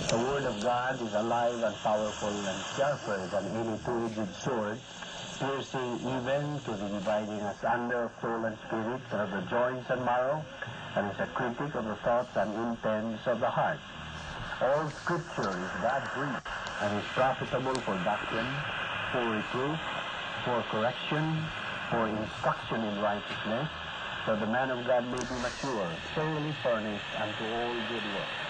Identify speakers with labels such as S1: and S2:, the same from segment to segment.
S1: The Word of God is alive and powerful and sharper than any two-edged sword, piercing even to the dividing asunder of soul and spirit, of the joints and marrow, and is a critic of the thoughts and intents of the heart. All Scripture is God-breathed and is profitable for doctrine, for reproof, for correction, for instruction in righteousness, that the man of God may be mature, thoroughly furnished unto all good works.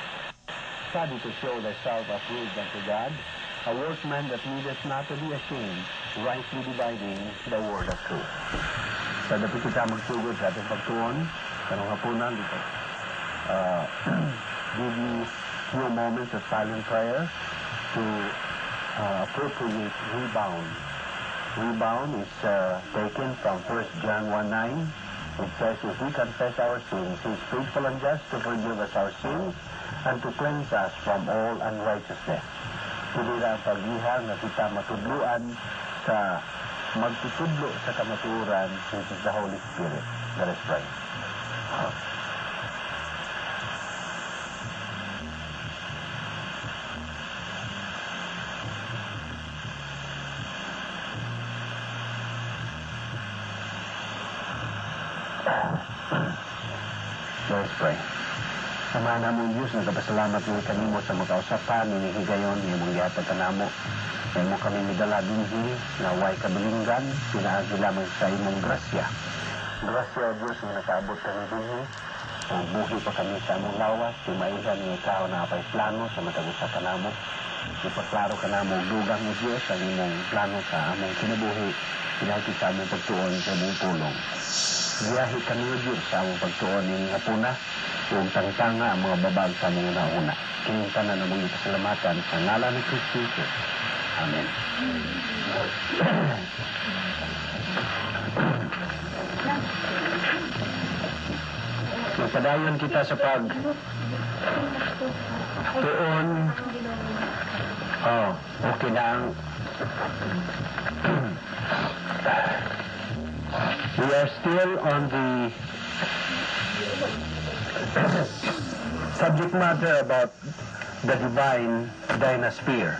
S1: Study to show thyself approved unto God, a workman that needeth not to be ashamed, rightly dividing the word of truth. Sa dapat kita magsugod sa ating pagtuon, kanong hapunan dito. Give you few moments of silent prayer to appropriate rebound. Rebound is taken from 1 John 1:9. It says, if we confess our sins, He is faithful and just to forgive us our sins and to cleanse us from all unrighteousness. Hindi na ang paglihan na kita matudluan sa magtutudlo sa kamaturan, which is the Holy Spirit. Let us pray. Let us pray. Ama namong Diyos, nagpasalamat mo kanimo sa makausapan, hinihigayon, imong gihatag kanamo. Kaya mo kami midala dinhi, na way kabilinggan, pinaagi lamang sa imong grasya. Grasya o Diyos, na nakaabot kami dinhi, ang buhi pa kami sa among lawas, timaihan ni ikaw na apay plano sa matagusa kanamo. Ipaklaro kanamo, dugang o Diyos, ang imong plano sa among kinabuhi, pinagi sa among pagtuon sa imong pulong. Biyahe kami o Diyos sa among pagtuon ng hapuna, kung tangtanga ang mga babag sa mga nauna. Kininta na namang ipasalamatan sa ngalan ni Kristo Jesus. Amen. Magpadayon kita sa pag-tuon. Okay na ang we are still on the subject matter about the divine dynasphere.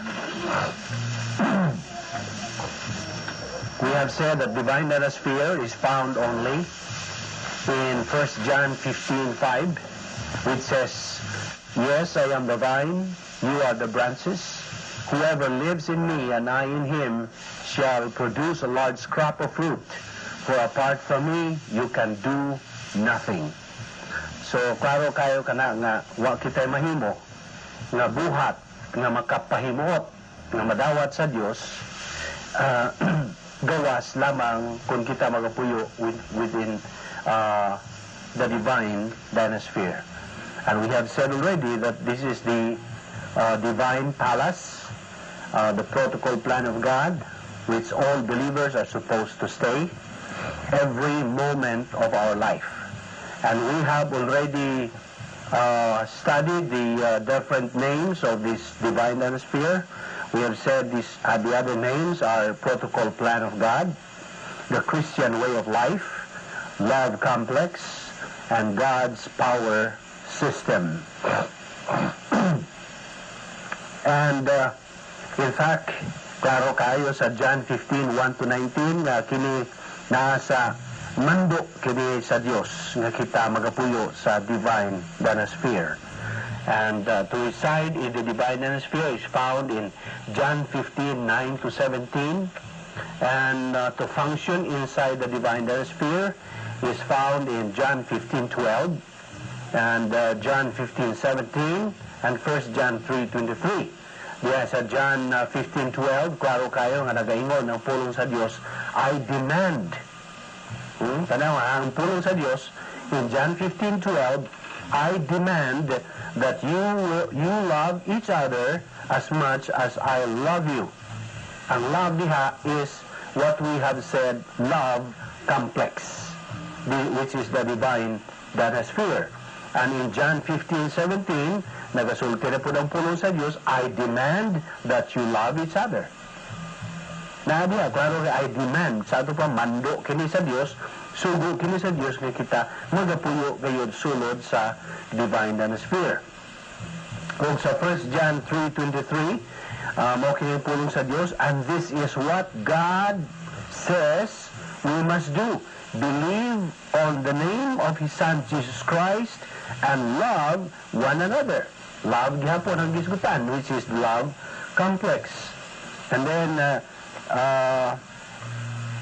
S1: We have said that divine dynasphere is found only in 1 John 15:5, which says, yes, I am the vine, you are the branches. Whoever lives in me and I in him shall produce a large crop of fruit. For apart from me, you can do nothing. So, klaro kayo kana nga wa kitay mahimo nga buhat nga makapahimot nga madawat sa Dios gawas lamang kung kita magapuyo within the divine dynasphere. And we have said already that this is the divine palace, the protocol plan of God, which all believers are supposed to stay every moment of our life. And we have already studied the different names of this divine dynasphere. We have said the other names are protocol plan of God, the Christian way of life, love complex, and God's power system. And in fact, klaro kayo sa John 15:1-19 na kini nasa mando kini sa Dios nga kita magapuyo sa divine dynasphere. And to reside in the divine dynasphere is found in John 15:9-17, and to function inside the divine dynasphere is found in John 15:12 and John 15:17 and 1 John 3:23. Diya sa John 15:12, klaro kayo nga nagaingon ng pulong sa Dios, I demand. Tanawa, ang pulong sa Dios in John 15:12, I demand that you love each other as much as I love you. Ang love diha is what we have said, love complex, which is the divine dynasphere. And in John 15:17, nagasulti na po ng pulong sa Diyos, I demand that you love each other. Nadia, klaro I demand, sa ato pa mando kini sa Diyos, sugo kini sa Diyos nga kita magapuyo gayud sulod sa divine dynasphere. Kung sa 1 John 3:23, makinig pulong sa Diyos, and this is what God says we must do. Believe on the name of His Son, Jesus Christ, and love one another. Love gihapon ang gisgutan, which is love complex. And then,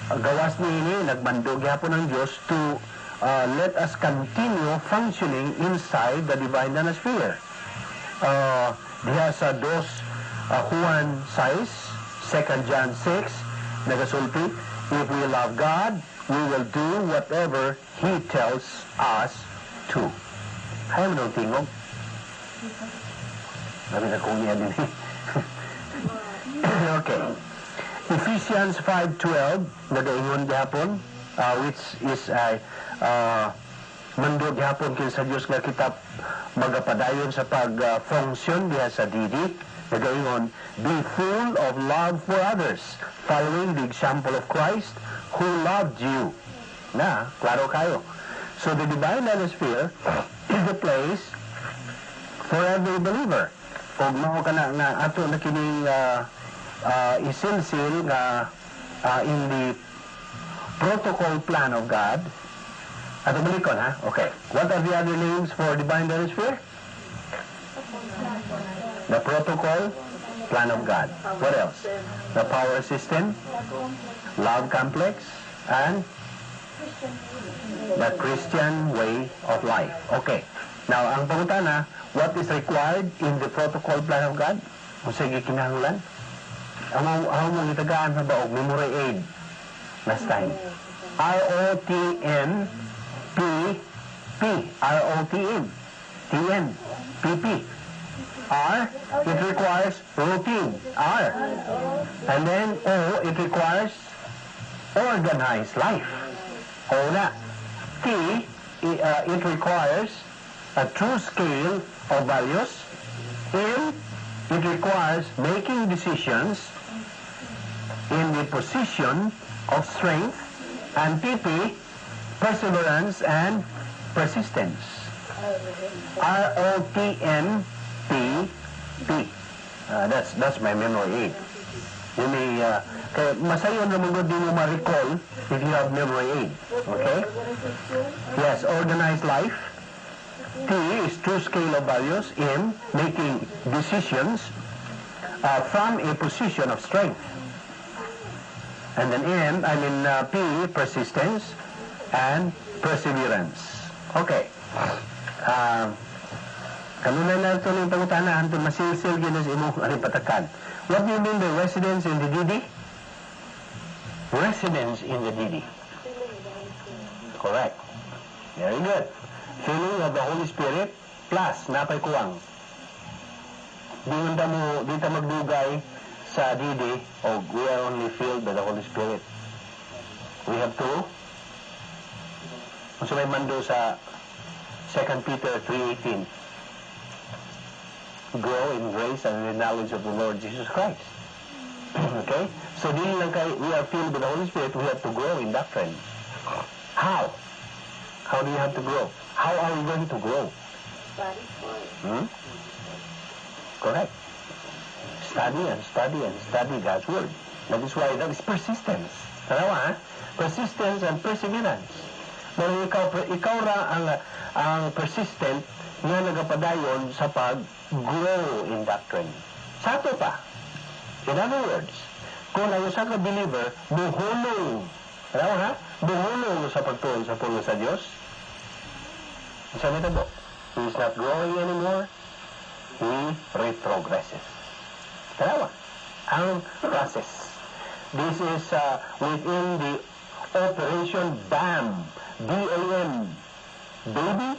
S1: gawas ni ini, nagmando gihapon ng Diyos to let us continue functioning inside the divine atmosphere. Diha sa 2 Juan 6, 2 John 6, nagasulti, if we love God, we will do whatever He tells us to. Kaya mo nang tingog? Sabi na kong yan din eh. Okay. Ephesians 5:12, nagaingon gihapon, which is mandog gihapon kin sa Dios nga kita magapadayon sa pag-function diha sa didi. Nagaingon, be full of love for others, following the example of Christ who loved you. Na, klaro kayo. So the divine atmosphere is the place for every believer. Kung mao ka na nga ato na kining isilsil nga in the protocol plan of God. Ato balikon, ha? Okay. What are the other names for divine atmosphere? The protocol plan of God. What else? The power system, love complex, and the Christian way of life. Okay. Now, ang pangutana, what is required in the protocol plan of God? Kung sige kinahanglan? Ang mong itagaan na ba o memory aid last time? R-O-T-N-P-P. R-O-T-N. T-N. P-P. R, it requires routine. R. And then O, it requires organized life. O na. T, it requires a true scale of values. M, it requires making decisions in the position of strength. And PP, perseverance and persistence. R-O-T-N-P-P. That's my memory aid. You may, masayo naman ko din mo ma-recall if you have memory aid. Okay? Yes, organized life. T is true scale of values. M, making decisions from a position of strength. And then P, persistence and perseverance. Okay. Kanunay na ito ng pangutanahan ito masilsil gina sa imong alipatakan. What do you mean by residence in the DD? Residence in the DD. Correct. Very good. Filling of the Holy Spirit plus napay kuwang. Di ta magdugay sa DD o we are only filled by the Holy Spirit. We have to kung may mando sa 2 Peter 3:18, grow in grace and in the knowledge of the Lord Jesus Christ. Okay? So dili lang kay we are filled with the Holy Spirit, we have to grow in doctrine. How? How do you have to grow? How are we going to grow? Correct. Study and study and study God's Word. That is why that is persistence. Tanawa, ha? Persistence and perseverance. Pero ikaw ra ang persistent nga nagapadayon sa pag-grow in doctrine. Sa ato pa, in other words, kung ang isa ka believer, buhulong, ha? Buhulong sa pagtuon sa pulo sa Diyos, isa nito po, he is not growing anymore, he retrogresses. Tanawa, ang process. This is within the operation BAM, B-A-M, baby,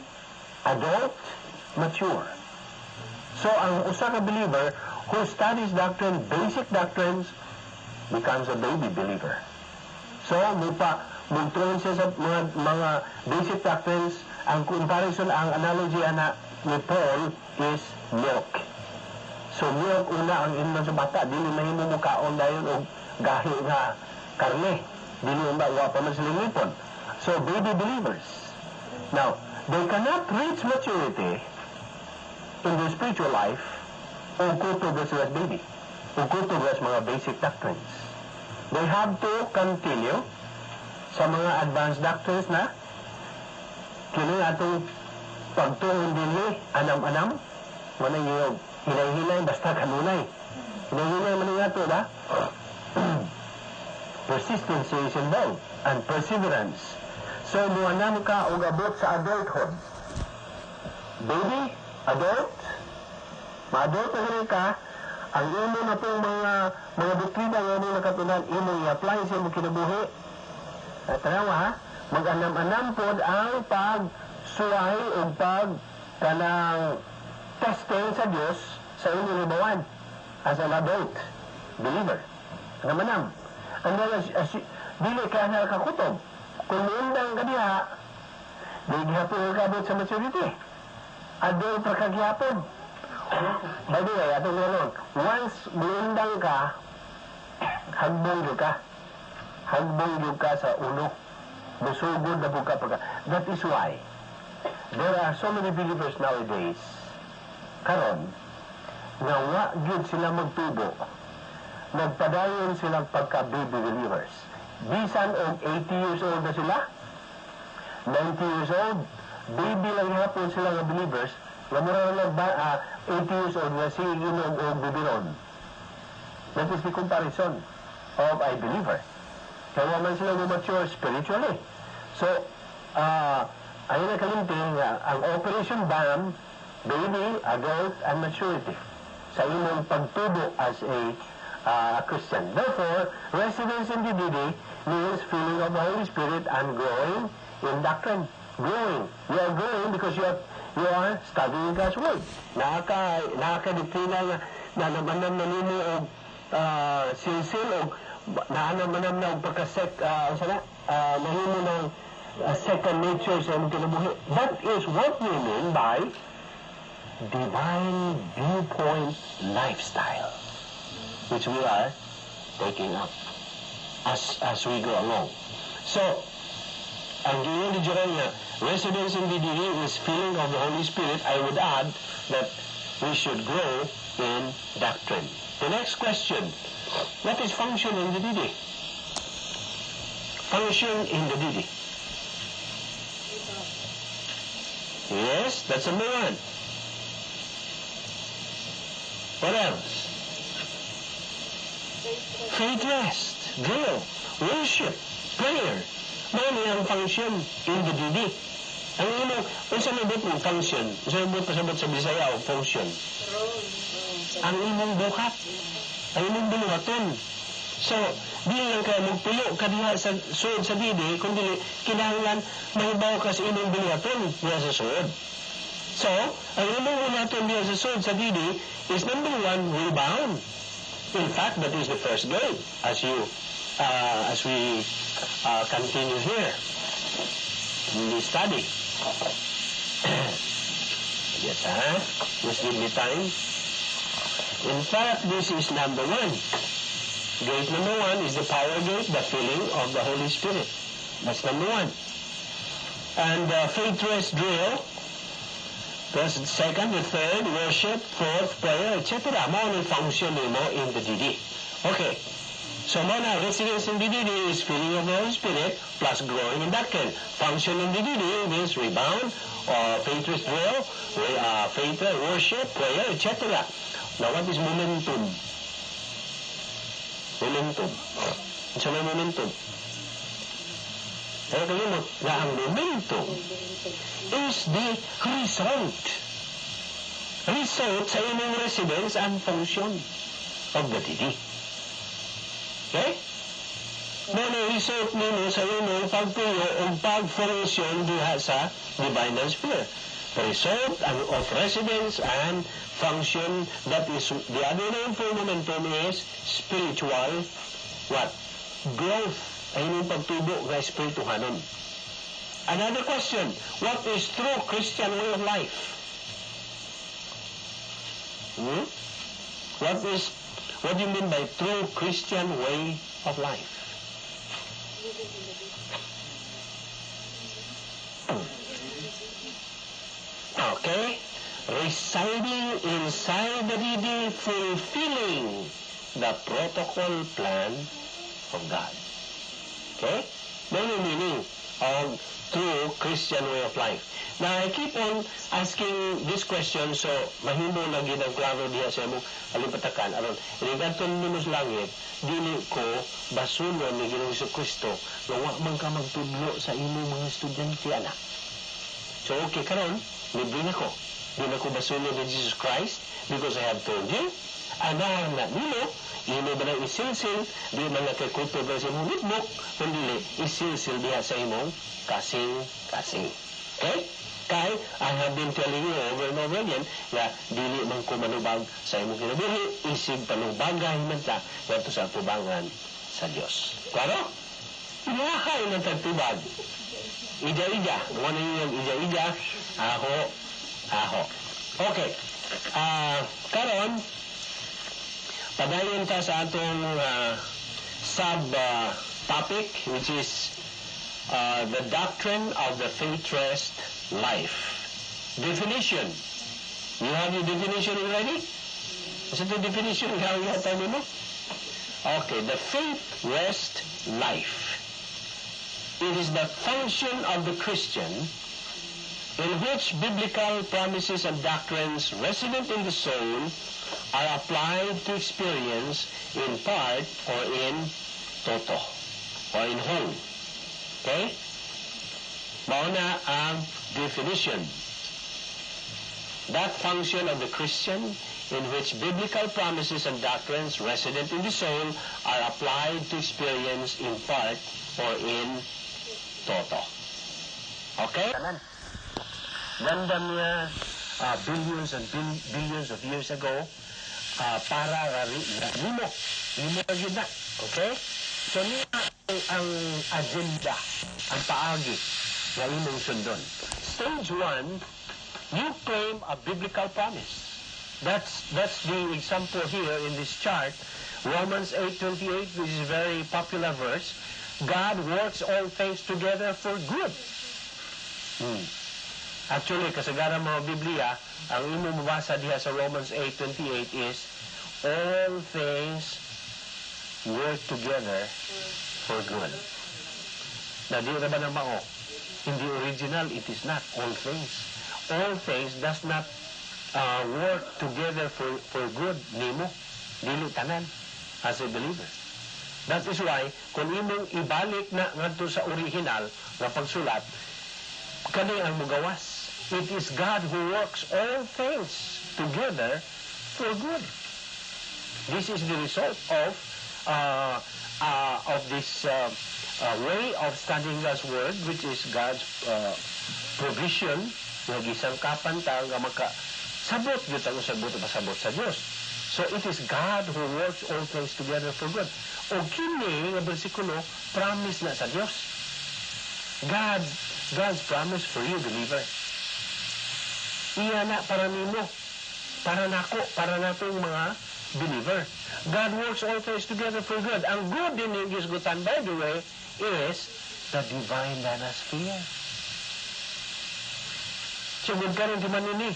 S1: adult, mature. So, ang usa ka believer who studies doctrine, basic doctrines, becomes a baby believer. So, mugtuon siya sa mga basic doctrines, ang comparison, ang analogy ni Paul is milk. So, milk una ang inuman sa bata, dili mahimo mukaon dayon og gahi nga karne. Dili ba pa man sila nipon. So, baby believers. Now, they cannot reach maturity in their spiritual life, ukutog na sila as baby. Ukutog na sa mga basic doctrines. They have to continue sa mga advanced doctrines na kini atong pagtuon dinhi anam-anam manay yung hinay-hinay basta kanunay. Hinay-hinay man nga to da. Persistence is involved and perseverance. So muanam ka og abot sa adulthood. Baby, adult, ma-adult na ka, ang imo na pong mga doktrina nga nung nakatunan, imo i-apply sa imo kinabuhi. At tanawa ha, mag-anam-anam pod ang pagsuway o kanang testing sa Diyos sa imo libawan as an adult believer. Anam-anam. And then as dili ka na kakutob. Kung muundang ka diha, di gihapon ka abot sa maturity. Adult pa kaghihapon. By the way, atong ngayon, once muundang ka, hagbong yun ka. Hagbong yun ka sa ulo. Musugod na buka pagka. That is why there are so many believers nowadays karon nga wa gyud sila magtubo. Nagpadayon silang pagka-baby believers. Bisan og 80 years old na sila, 90 years old, baby lang hapon sila nga believers, nga mura na 80 years old nga si inog o bibiron. That is the comparison of a believer. Kaya man sila mature spiritually. So, ayun na kalimting, ang Operation BAM, baby, adult, and maturity sa imong pagtubo as a Christian. Therefore, residence in the DD means filling of the Holy Spirit and growing in doctrine. Growing. You are growing because you are studying God's Word. Nakaka-doktrina na namanam na nimo o silsil o naanamanam na o pagka-sek, nahimo ng second nature sa imong kinabuhi. That is what we mean by divine viewpoint lifestyle, which we are taking up as we go along. So, ang giyon nga, residence in DDD is filling of the Holy Spirit. I would add that we should grow in doctrine. The next question, what is function in the DD? Function in the DD. Yes, that's number one. What else? Faith rest, drill, worship, prayer. Mano ang function in the DD. Ang ino, unsa may bot mong function? Unsa may bot pasabot sa Bisaya o function? Ang imong buhat. Ang imong binuhaton. So, di lang kaya magpuyo ka diha sa suod sa DD, kundi kinahanglan mahibaw ka sa imong binuhaton diha sa suod. So, ang imong binuhaton diha sa suod sa DD is number one, rebound. In fact, that is the first grade as we continue here in the study. Yes, just give me time. In fact, this is number one. Gate number one is the power gate, the filling of the Holy Spirit. That's number one. And faith rest drill. That's the second, the third, worship, fourth, prayer, etc. Mo ni function mo in the DD. Okay. So muna, residence in the DD is filling of the Holy Spirit plus growing in doctrine. Function in the DD means rebound, faith rest drill, faith worship, prayer, etc. Now what is momentum? Momentum. Sa may momentum. Kaya kayo mo, na ang momentum is the result sa inyong residence and function of the DD. Okay? Muna result nino sa inyong pagtuyo o pag-function diha sa divine sphere. The result of residence and function, that is, the other name for momentum is spiritual, what? Growth. Ay inyong pagtubo ng spirituhanon. Another question, what is true Christian way of life? What do you mean by true Christian way of life? Okay.
S2: residing inside the deity, fulfilling the protocol plan of God. Okay? Many meaning of true Christian way of life. Now, I keep on asking this question, so mahimo na ginang klaro diya sa imong alipatakan. Aron, iligadton nimo sa langit, dili ko basunon ni Ginoong Jesucristo na wa man ka magtudlo sa imong mga estudyante, anak. So, okay, karon, libre na ko. Di na ko basunon ni Jesus Christ because I have told you. Anahan na nilo, imo ba na isilsil, di man na kay kulto ba sa imong notebook, kundi isilsil diha sa imong kasing-kasing. Okay? Kay, I have been telling you over and over again na dili man ko manubag sa imong kinabuhi, isig panubagay man ta ngadto sa tubangan sa Dios. Klaro? Ilahay ng tagtubag. Ija-ija. Ano yung ija-ija? Aho. Okay. Karon, padayon ta sa atong sub-topic, which is the doctrine of the faith-rest life. Definition. You have your definition already? Is it the definition? mo? Okay, the faith-rest life. It is the function of the Christian in which biblical promises and doctrines resident in the soul are applied to experience in part or in toto, or in whole. Okay? Mauna ang definition. That function of the Christian in which biblical promises and doctrines resident in the soul are applied to experience in part or in toto. Okay? Ganda niya billions and billions of years ago para limo yun na. Okay? So niya ang agenda, ang paagi na imong sundon. Stage 1, you claim a biblical promise. That's the example here in this chart. Romans 8:28, which is a very popular verse. God works all things together for good. Actually, kasagaran mga Biblia, ang imong mabasa diha sa Romans 8:28 is, all things work together for good. Na di na ba na mao? In the original, it is not all things. All things does not work together for good nimo. Dili tanan as a believer. That is why, kung imong ibalik na ngadto sa original nga pagsulat, kani ang mugawas. It is God who works all things together for good. This is the result of this way of studying God's Word, which is God's provision, nga gisangkapan ta nga makasabot gyud ang sabot o pasabot sa Dios. So it is God who works all things together for good. O kini nga bersikulo promise na sa Dios. God's promise for you, believer. Iya na para nimo, para nako, para natong mga believer. God works all things together for good. Ang good din yung gisgutan, by the way, is the divine danasphere. Sugod ka rin naman ini.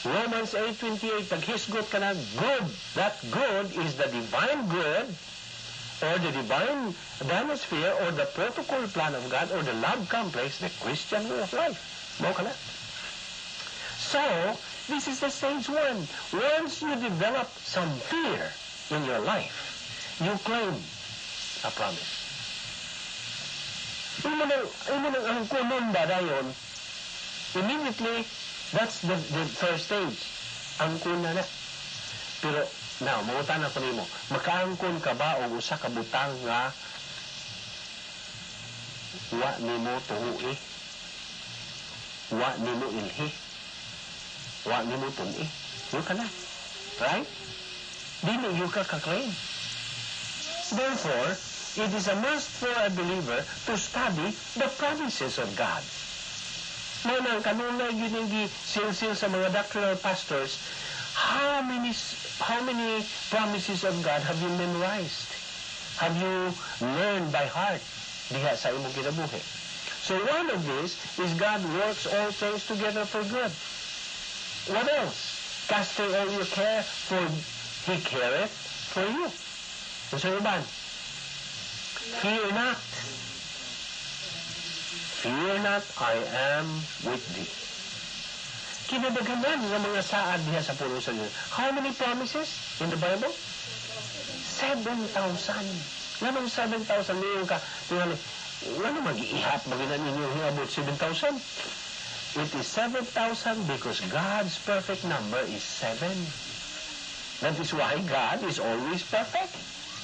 S2: Romans 8:28, paghisgot ka na good. That good is the divine good, or the divine danosphere, or the protocol plan of God, or the love complex, the Christian way of life. Mo ka na? So, this is the stage 1. Once you develop some fear in your life, you claim a promise. Imo nang ang kunon ba dayon, immediately, that's the first stage. Angkon na. Pero, now, mangutan ako nimo, makaangkon ka ba o usa ka butang nga wa nimo tuhui, wa nimo ilhi, wa nimo tuni? Yung ka na. Right? Dili yung ka ka-claim. Therefore, it is a must for a believer to study the promises of God. Muna, kanunay yun yung silsil sa mga doctrinal pastors, how many promises of God have you memorized? Have you learned by heart diha sa imong kinabuhi? So one of these is God works all things together for good. What else? Casting all your care, for He careth for you. Ano sa iban? Fear not. Fear not, I am with thee. Kinadaghanan ng mga saad diha sa puno sa Diyos. How many promises in the Bible? 7,000. Ganong 7,000 niyo ka. Ano mag-iihap maginan ninyo about 7,000? It is 7,000 because God's perfect number is 7. That is why God is always perfect.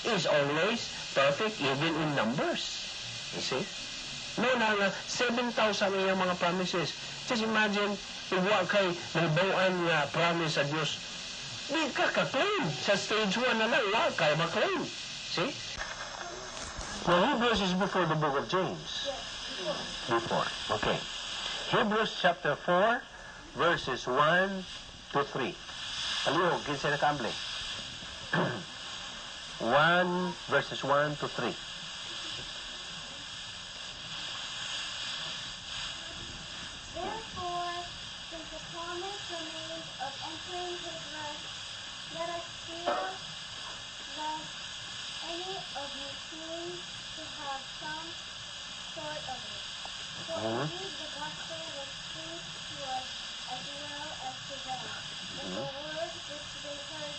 S2: He is always perfect even in numbers. You see? No, na 7,000 yung mga promises. Just imagine, iwa kay nalbawaan nga promise sa Diyos. Di ka ka-claim. Sa stage 1 na lang, iwa kay ma-claim. See? Now, Hebrews is before the book of James. Before. Okay. Hebrews chapter 4, verses 1 to 3. Aliyo, kinsa na kamble. 1, verses 1 to 3.
S3: Therefore, since the promise remains of entering his rest, let us fear lest any of you seem to have some sort of it. For indeed the gospel was preached to us as well as to them. But the word which they heard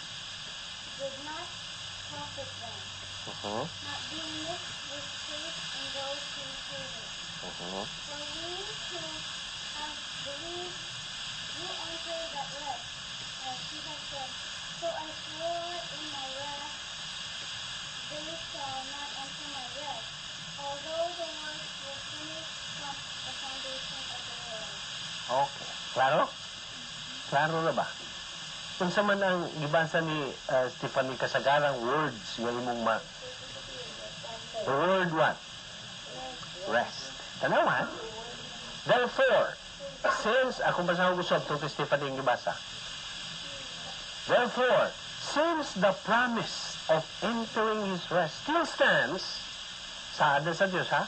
S3: did not profit them, not being mixed with faith in those who heard it. For we who have believed you enter that rest, as he has said, so I swore in my wrath, they shall not enter my rest, although the works were finished from the foundation of the world.
S2: Okay. Klaro? Klaro na ba? Kung sa man ang gibasa ni Stephanie Kasagarang words nga imong the word what? Rest. Tanawa? Therefore, since, akong basahon gusto ito kay Stephanie ang gibasa. Therefore, since the promise of entering His rest still stands, saad na sa Diyos, ha?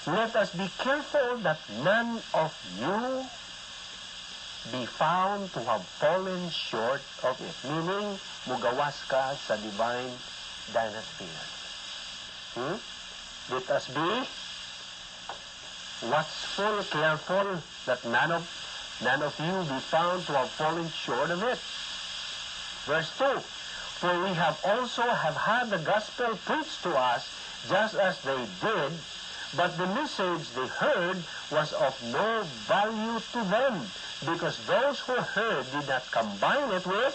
S2: Let us be careful that none of you be found to have fallen short of it. Meaning, mugawas ka sa divine dynasty. Let us be watchful, careful, that none of you be found to have fallen short of it. Verse 2, for we have also had the gospel preached to us, just as they did, but the message they heard was of no value to them, because those who heard did not combine it with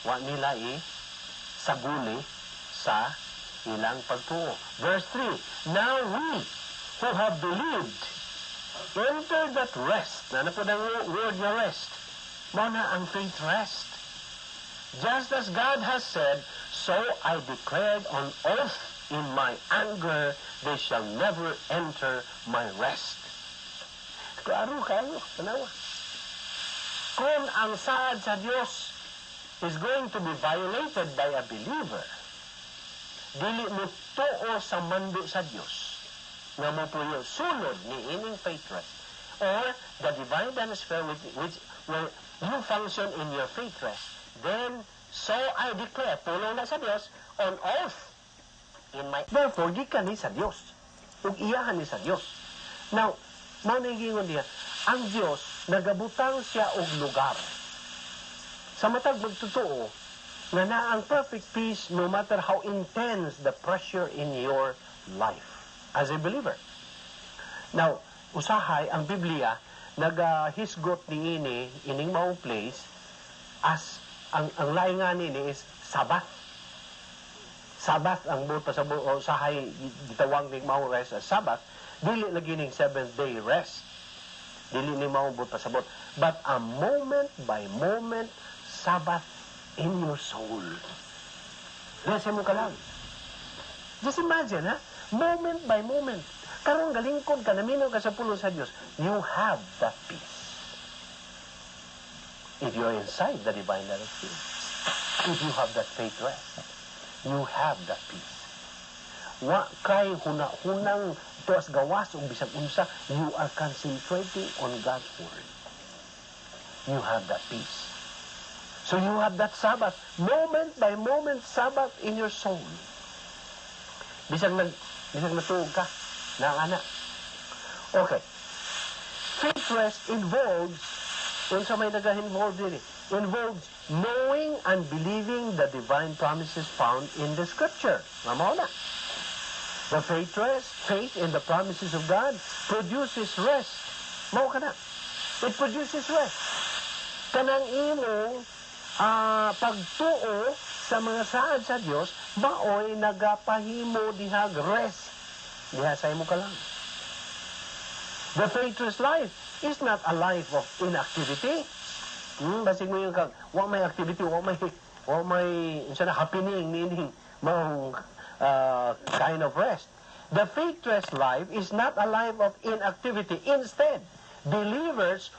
S2: wa nila saguli sa ilang pagtuo. Verse 3, now we who have believed enter that rest. Na po ang word na rest. Mo na ang faith rest. Just as God has said, so I declared on oath in my anger, they shall never enter my rest. Klaro kayo, tanawa. Kung ang saad sa Diyos is going to be violated by a believer, dili mo tuo sa mando sa Diyos nga mo puyo sulod ni ining faith rest or the divine dynasty which where you function in your faith rest, then so I declare, pulo na sa Diyos on oath in my... Therefore, gikan ni sa Diyos ug iyahan ni sa Diyos. Now, mao na gingon diha, ang Diyos nagabutang siya og lugar sa matag magtotoo nga na ang perfect peace no matter how intense the pressure in your life as a believer. Now, usahay ang Biblia nagahisgot ni ining maong place as ang laing nga nini is Sabbath. Sabbath ang buot pa sa usahay gitawag ning maong rest as Sabbath, dili lagi ning 7th day rest. Dili ni maong buot pa sa buot, but a moment by moment Sabbath in your soul. Lesa mo ka lang. Just imagine, ha? Moment by moment. Karong galingkod ka, naminaw ka sa pulo sa Diyos, you have that peace. If you're inside the divine dynasty, if you have that faith rest, you have that peace.
S1: wa kay hunang tuas gawas o bisag unsa, you are concentrating on God's Word. You have that peace. So you have that Sabbath, moment by moment Sabbath in your soul. Bisag natuog ka, naana. Okay. Faith rest involves, unsa may nag-involve din involves knowing and believing the divine promises found in the Scripture. Mamaw na. The faith rest, faith in the promises of God, produces rest. Mao ka na. It produces rest. Kanang imong pagtuo sa mga saad sa Dios, maoy nagapahimo dihag rest. Diha sa imo ka lang. The faithless life is not a life of inactivity. Basig mo yung wa may activity, wa may happening, meaning mong kind of rest. The faithless life is not a life of inactivity. Instead, believers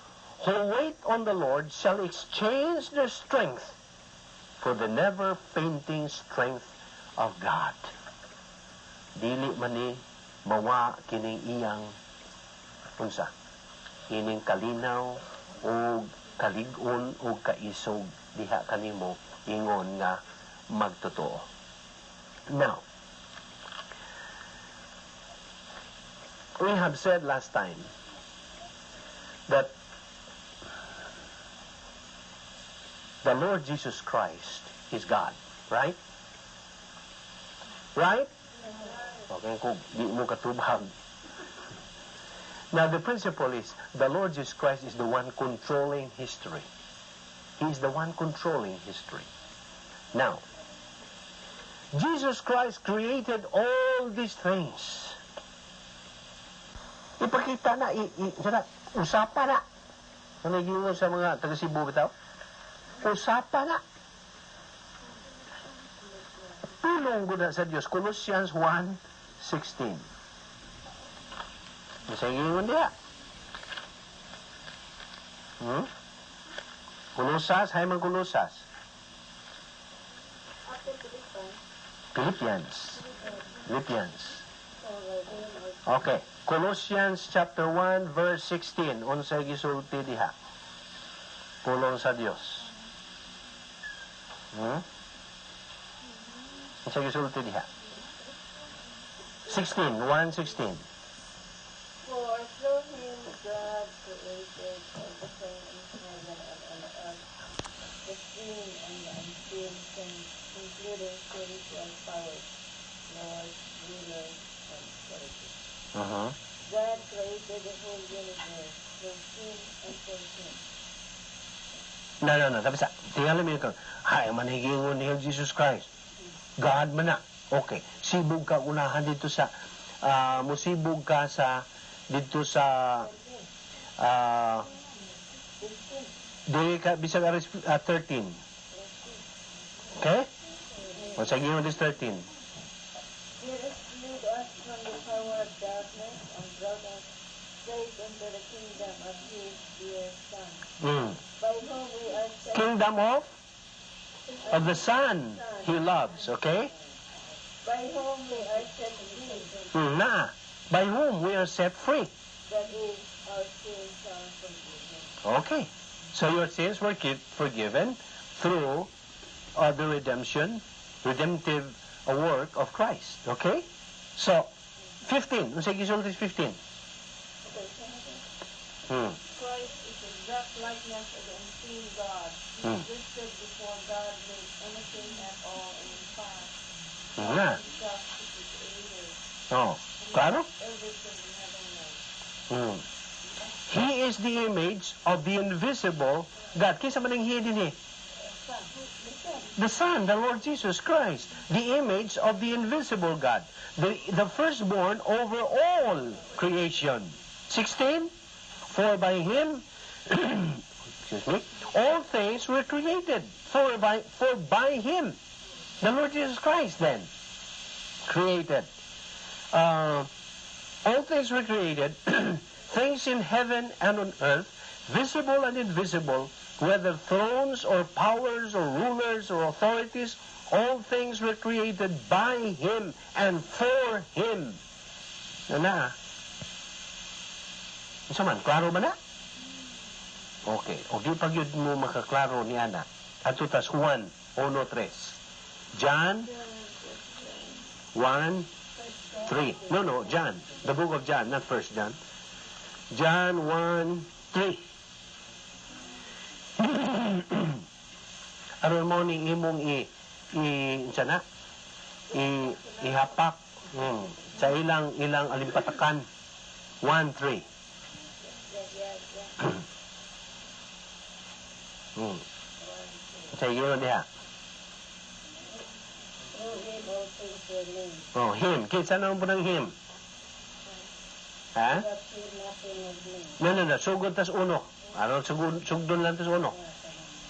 S1: who wait on the Lord shall exchange their strength for the never-fainting strength of God. Dili man ni mawa kining iyang unsa ining kalinaw o kalig-on o kaisog diha kanimo ingon nga magtotoo. Now, we have said last time that the Lord Jesus Christ is God, right? Right? Okay, kung di mo katubag. Now, the principle is, the Lord Jesus Christ is the one controlling history. He is the one controlling history. Now, Jesus Christ created all these things. Ipakita na, usapan na. Ano yung sa mga taga-Cebu bitaw? Usapan na. Tulong ko na sa Diyos. Colossians 1:16. Bisa ingon dia. Kolosas, hay man Kolosas. Philippians. Okay. Colossians chapter 1 verse 16. Unsay gisulti diha? Pulong sa Dios. Unsay gisulti diha? 1:16.
S3: For through him God created everything in heaven and on earth, the seen and the unseen things, including spiritual powers, laws, rulers, and authorities. God created the whole universe through him and for him.
S1: No. Tapos, tingnan mo yung hay, manigingon ni Jesus Christ. God man na. Okay. Sibog ka unahan dito sa, musibog ka sa, dito sa dili ka bisag 13. Okay? O sa gingon this 13.
S3: He rescued us from the power of darkness and brought us straight into the kingdom of his dear Son. By whom we are set
S1: Kingdom of the Son he loves, okay?
S3: by whom we are set free.
S1: By whom we are set free.
S3: That is, our sins are forgiven.
S1: Okay. So your sins were forgiven through the redemptive work of Christ. Okay? So, 15. Unsay gisulti 15?
S3: Okay, Christ is the exact likeness of the unseen God. He existed before God made anything at all in the past.
S1: Himself is the creator. Claro?
S3: Everything in heaven and earth.
S1: He is the image of the invisible God. Kisa man ang He din eh? The Son, the Lord Jesus Christ. The image of the invisible God. The firstborn over all creation. 16. For by Him, all things were created. For by Him, the Lord Jesus Christ then, created. All things were created, things in heaven and on earth, visible and invisible,
S2: whether thrones or powers or rulers or authorities, all things were created by Him and for Him. Na. Isa man, klaro ba na? Okay. O di pag yun mo makaklaro ni Ana. Ato tas Juan 1:3. John 1:3. No, John. The book of John, not First John. John 1:3. Aron mo ni imong ihapak sa ilang alimpatakan. 1:3. Sa iyo diha. Oh, him. Kinsa na po ng him? Ha? No. Sugod tas uno. Aron sugdon lang tas uno.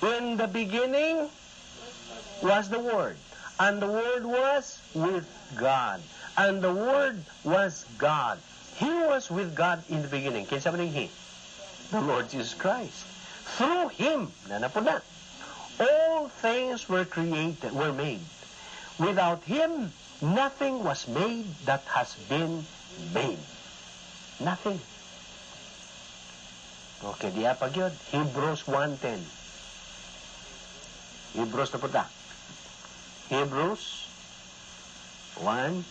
S2: In the beginning was the Word, and the Word was with God, and the Word was God. He was with God in the beginning. Kinsa man He? The Lord Jesus Christ. Through Him, na, all things were made. Without Him, nothing was made that has been made. Nothing. Okay, diya pag yun. Hebrews 1:10. Hebrews na po ta. Hebrews 1.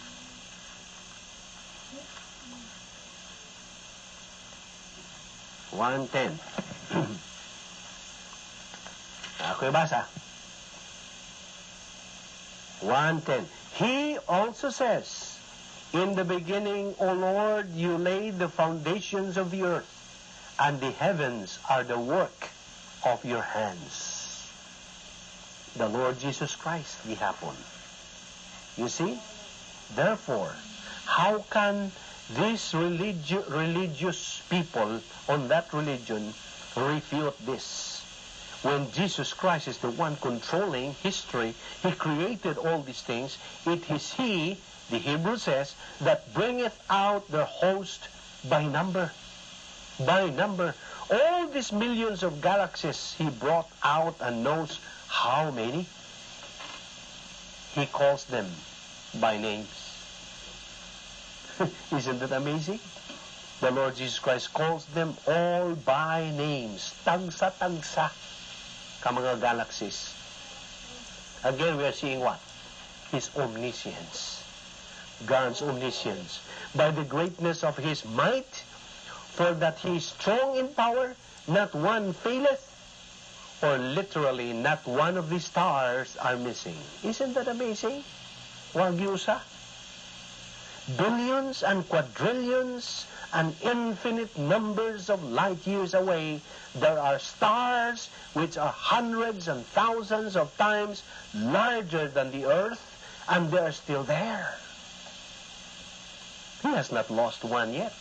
S2: Ako yung basa. 1:10. He also says, in the beginning, O Lord, you laid the foundations of the earth, and the heavens are the work of your hands. The Lord Jesus Christ gihapon. You see? Therefore, how can these religious people on that religion refute this? When Jesus Christ is the one controlling history, He created all these things. It is He, the Hebrew says, that bringeth out the host by number. By number. All these millions of galaxies He brought out and knows how many. He calls them by names. Isn't that amazing? The Lord Jesus Christ calls them all by names. Tagsa-tagsa ka mga galaxies. Again, we are seeing what? His omniscience. God's omniscience. By the greatness of His might, for that He is strong in power, not one faileth, or literally, not one of the stars are missing. Isn't that amazing? Wag yusa. Billions and quadrillions and infinite numbers of light years away, there are stars which are hundreds and thousands of times larger than the earth, and they are still there. He has not lost one yet.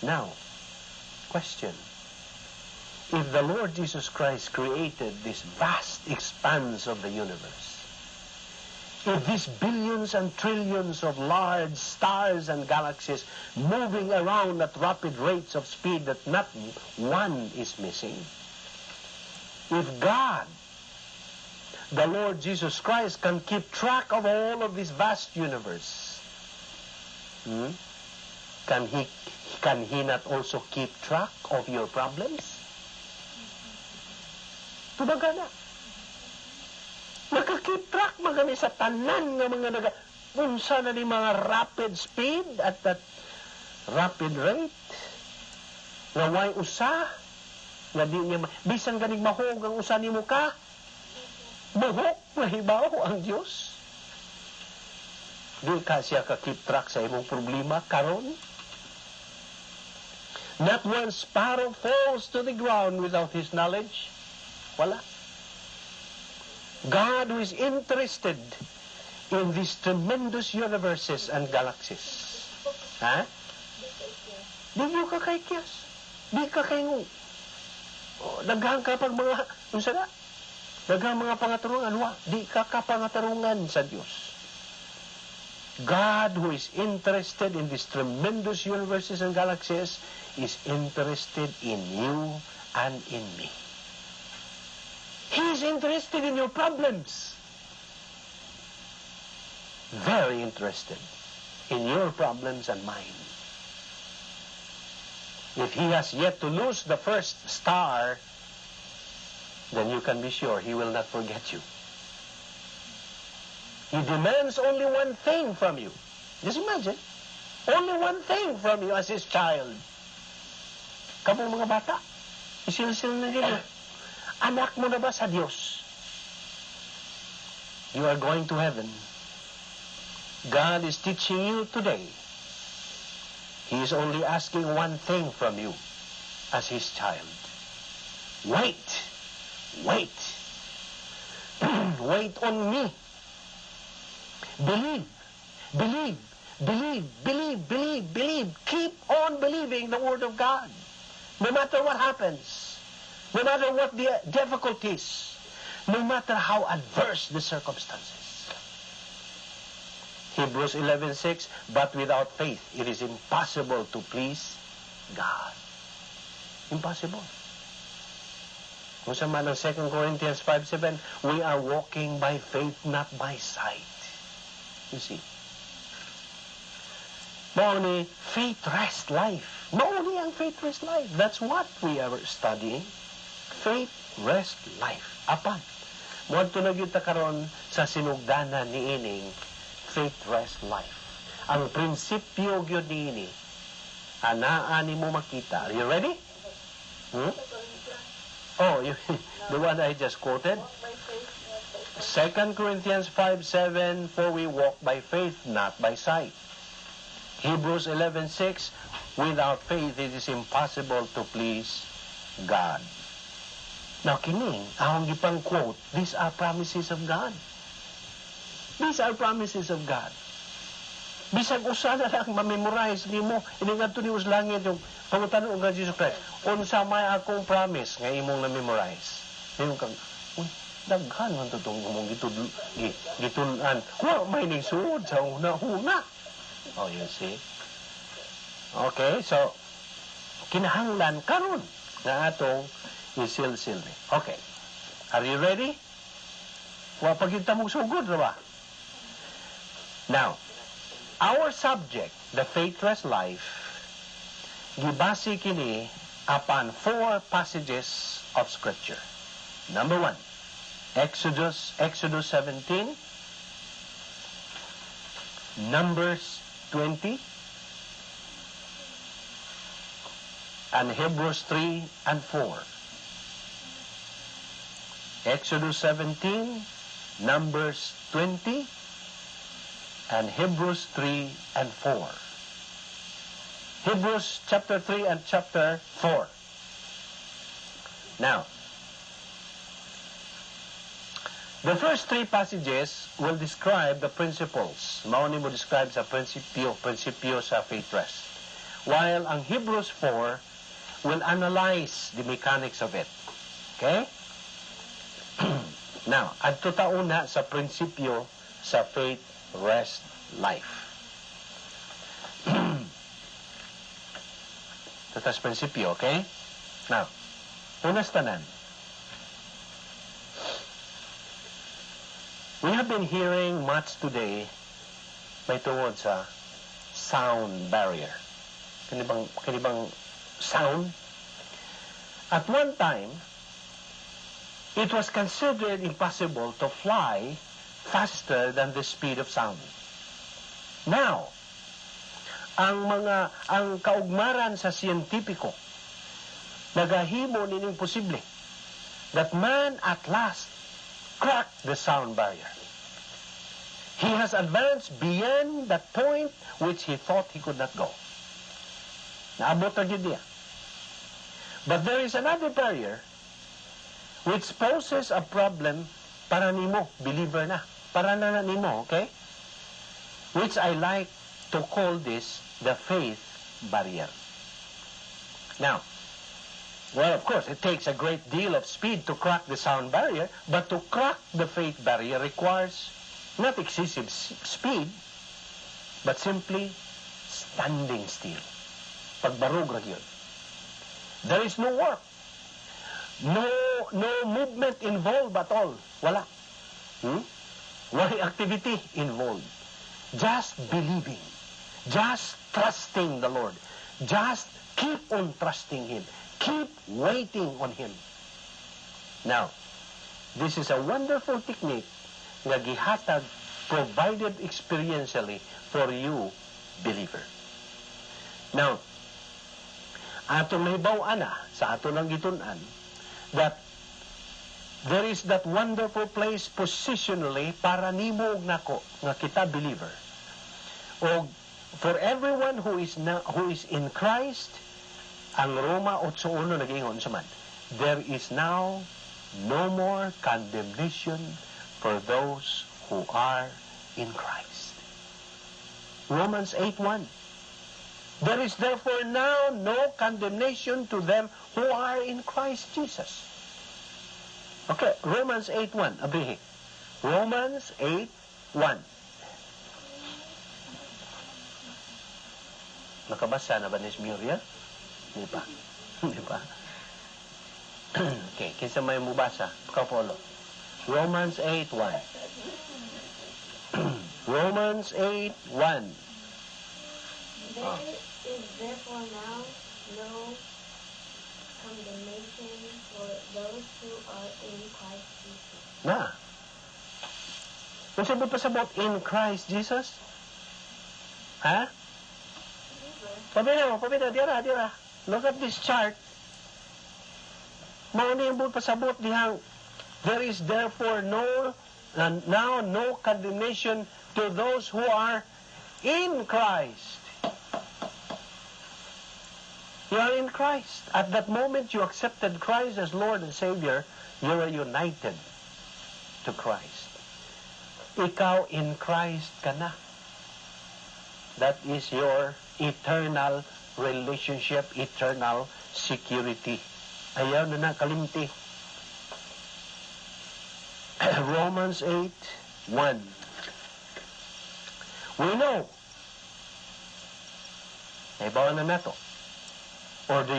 S2: Now, question. If the Lord Jesus Christ created this vast expanse of the universe, if these billions and trillions of large stars and galaxies moving around at rapid rates of speed that not one is missing, if God, the Lord Jesus Christ, can keep track of all of this vast universe, can He not also keep track of your problems? Tubagana. Nakakip track magani sa tanan nga mga unsa na ni mga rapid speed at that rapid rate. Nga way usa nga di niya bisan ganing mahog ang usa nimo ka. Buhok mahibaw ang Dios. Di ka siya ka keep track sa imong problema karon. Not one sparrow falls to the ground without His knowledge. Wala. God who is interested in these tremendous universes and galaxies. Ha? Di nyo ka kay kiyas. Di ka kay ngung. Daghang ka pag mga, unsa na? Daghang mga pangatarungan. Di ka ka pangatarungan sa Diyos.
S1: God, who is interested in these tremendous universes and galaxies, is interested in you and in me. He is interested in your problems. Very interested in your problems and mine. If he has yet to lose the first star, then you can be sure he will not forget you. He demands only one thing from you. Just imagine. Only one thing from you as his child. Kamong mga bata, isil-sil na dito. Anak mo na ba sa Diyos? You are going to heaven. God is teaching you today. He is only asking one thing from you as his child. Wait. Wait. Wait on me. Believe. Believe. Believe. Believe. Believe. Believe. Keep on believing the Word of God. No matter what happens. No matter what the difficulties. No matter how adverse the circumstances. Hebrews 11:6, but without faith, it is impossible to please God. Impossible. Kung sa man ng 2 Corinthians 5:7, we are walking by faith, not by sight. You see. Mauni, faith rest life. Mauni ang faith rest life. That's what we are studying. Faith rest life. Apan, muadto na gyud ta karon sa sinugdanan ni ining faith rest life. Ang prinsipyo gyud niini anaa nimo makita. Are you ready? Oh, the one I just quoted. 2 Corinthians 5:7, for we walk by faith, not by sight. Hebrews 11:6, without faith it is impossible to please God. Now, kining, akong gipang quote, these are promises of God. These are promises of God. Bisag usa na lang ma-memorize nimo, iningadto ni uslangit yung pangutano ng Jesus Christ. Unsa may akong promise nga imong na-memorize. Yung kang, daghan man to itong mong gitulan. Wa may nigsuod sa una-una. Oh, you see? Okay, so, kinahanglan karon nga atong isil-sil. Okay. Are you ready? Wa pagkita mong sugod na ba? Now, our subject, the faithless life, gibase kini upon 4 passages of Scripture. Number 1, Exodus 17, Numbers 20, and Hebrews 3 and 4. Exodus 17, Numbers 20, and Hebrews 3 and 4. Hebrews chapter 3 and chapter 4. Now, the first 3 passages will describe the principles. Mauni mo describe sa prinsipyo sa faith rest. While ang Hebrews 4 will analyze the mechanics of it. Okay? Now, adto ta una sa prinsipyo sa faith rest life. Tatas prinsipyo, okay? Now, unas tanan. We have been hearing much today may tungod sa sound barrier. Kanibang sound? At one time, it was considered impossible to fly faster than the speed of sound. Now, ang kaugmaran sa siyentipiko nagahimo nining posible that man at last cracked the sound barrier. He has advanced beyond that point which he thought he could not go. Naabot na gyud niya. But there is another barrier which poses a problem para nimo, believer na. Para na nimo, okay? Which I like to call this the faith barrier. Now, well, of course, it takes a great deal of speed to crack the sound barrier, but to crack the faith barrier requires not excessive speed,
S2: but simply standing still. Pagbarog ra yun. There is no work. No movement involved at all. Wala. Wala activity involved. Just believing. Just trusting the Lord. Just keep on trusting Him. Keep waiting on Him. Now, this is a wonderful technique nga gihatag, provided experientially for you, believer. Now, ato nahibaw-an sa ato nang gitun-an that there is that wonderful place positionally para nimo ug nako nga kita believer. O for everyone who is in Christ, ang Roma 8:1 nag-ingon suman, there is now no more condemnation for those who are in Christ. Romans 8:1. There is therefore now no condemnation to them who are in Christ Jesus. Okay, Romans 8:1. Abrihi. Romans 8:1. Nakabasa na ba ni Muriel? Di ba? Di ba? Okay, kinsa may mubasa? Ka-follow. Romans 8:1. Romans 8:1.
S3: There is therefore now no condemnation for those who are in Christ Jesus.
S2: Na. Kung sabot pa sabot in Christ Jesus? Ha? Pabida, dira. Look at this chart. Mauna yung pasabot dihang, there is therefore now no condemnation to those who are in Christ. You are in Christ. At that moment you accepted Christ as Lord and Savior, you are united to Christ. Ikaw in Christ ka na. That is your eternal relationship, eternal security. Ayaw na kalimti. Romans 8:1. We know. Naibawan na nato. Or do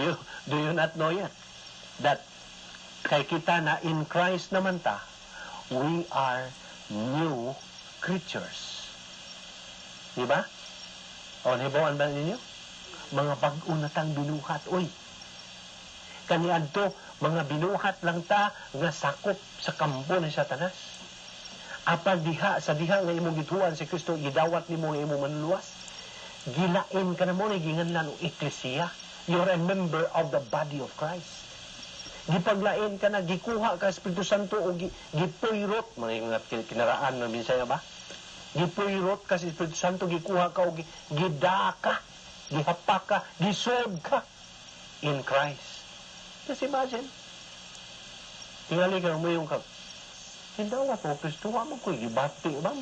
S2: you not know yet that kay kita na in Christ naman ta, we are new creatures. Diba? O, naibawan ba ninyo? Mga bag-unatang binuhat. Uy, kaniadto, mga binuhat lang ta nga sakop sa kampo ni Satanas. Apag sa diha nga imong gituan si Kristo, gidawat nimo nga imong manluwas. Gilain ka na mo ni ginganlan o eklesiya. You're a member of the body of Christ. Gipaglain ka na, gikuha ka Espiritu Santo o gipuyrot, mga kinaraan ng Visayan ba? Gipuyrot ka sa Espiritu Santo, gikuha ka o gidaka, gihapak ka, gisod ka in Christ. Just imagine. Tingali ka mo yung hindawa po, Kristo, wa man ko'y gibati, wa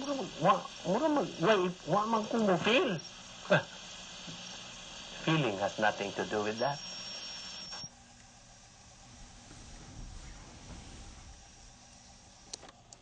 S2: man kong mo feel. Feeling has nothing to do with that.